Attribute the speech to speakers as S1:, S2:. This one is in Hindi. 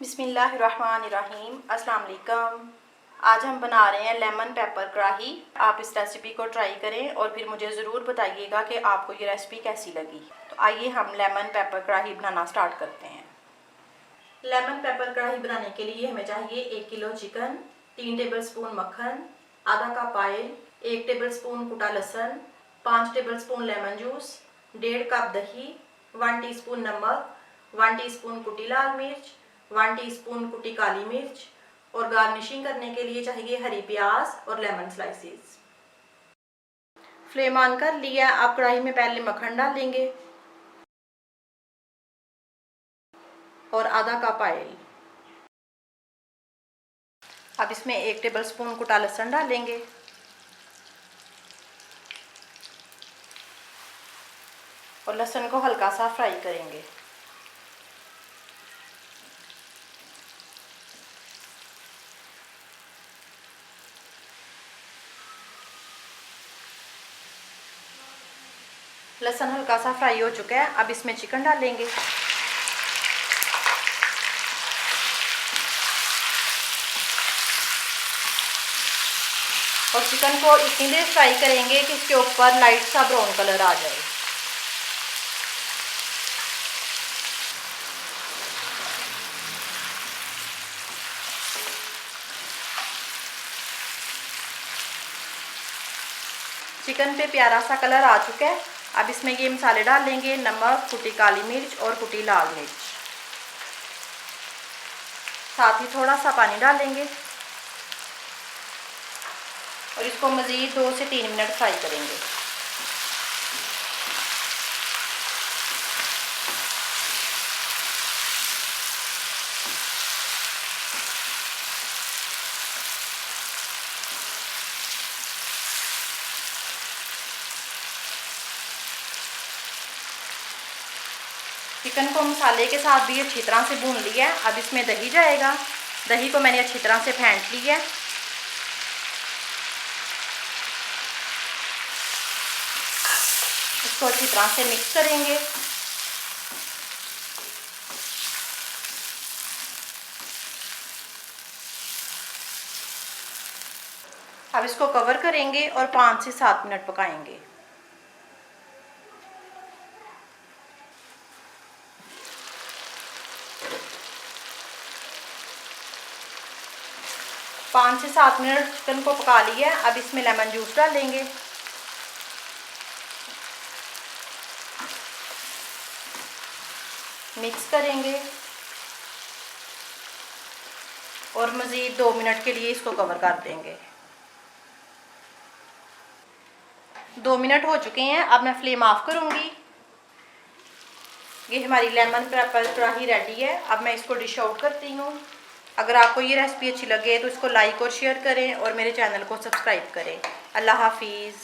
S1: बिस्मिल्लाहिर्रहमानिर्रहीम। अस्सलाम वालेकुम। आज हम बना रहे हैं लेमन पेपर कढ़ाई। आप इस रेसिपी को ट्राई करें और फिर मुझे ज़रूर बताइएगा कि आपको ये रेसिपी कैसी लगी। तो आइए हम लेमन पेपर कढ़ाई बनाना स्टार्ट करते हैं। लेमन पेपर कढ़ाई बनाने के लिए हमें चाहिए 1 किलो चिकन, 3 टेबलस्पून मक्खन, आधा कप ऑयल, 1 टेबलस्पून कुटा लहसुन, 5 टेबलस्पून लेमन जूस, 1.5 कप दही, 1 टीस्पून नमक, 1 टीस्पून कुटी लाल मिर्च, 1 टीस्पून कुटी काली मिर्च और गार्निशिंग करने के लिए चाहिए हरी प्याज और लेमन स्लाइसेस। फ्लेम ऑन कर लिया। आप कढ़ाई में पहले मक्खन डालेंगे और आधा कप ऑयल। अब इसमें 1 टेबलस्पून कुटा लहसुन डालेंगे और लहसुन को हल्का सा फ्राई करेंगे। लहसुन हल्का सा फ्राई हो चुका है। अब इसमें चिकन डालेंगे और चिकन को इतनी देर फ्राई करेंगे कि इसके ऊपर लाइट सा ब्राउन कलर आ जाए। चिकन पे प्यारा सा कलर आ चुका है। अब इसमें ये मसाले डालेंगे, नमक, कुटी काली मिर्च और कुटी लाल मिर्च। साथ ही थोड़ा सा पानी डालेंगे और इसको मज़ीद 2 से 3 मिनट फ्राई करेंगे। चिकन को मसाले के साथ भी अच्छी तरह से भून लिया है। अब इसमें दही जाएगा। दही को मैंने अच्छी तरह से फेंट लिया है। इसको अच्छी तरह से मिक्स करेंगे। अब इसको कवर करेंगे और 5 से 7 मिनट पकाएंगे। पाँच से 7 मिनट चिकन को पका लिया। अब इसमें लेमन जूस डालेंगे मिक्स करेंगे और मज़ीद 2 मिनट के लिए इसको कवर कर देंगे। 2 मिनट हो चुके हैं। अब मैं फ्लेम ऑफ करूँगी। ये हमारी लेमन पेपर कढ़ाई रेडी है। अब मैं इसको डिश आउट करती हूँ। अगर आपको ये रेसिपी अच्छी लगे तो इसको लाइक और शेयर करें और मेरे चैनल को सब्सक्राइब करें। अल्लाह हाफिज़।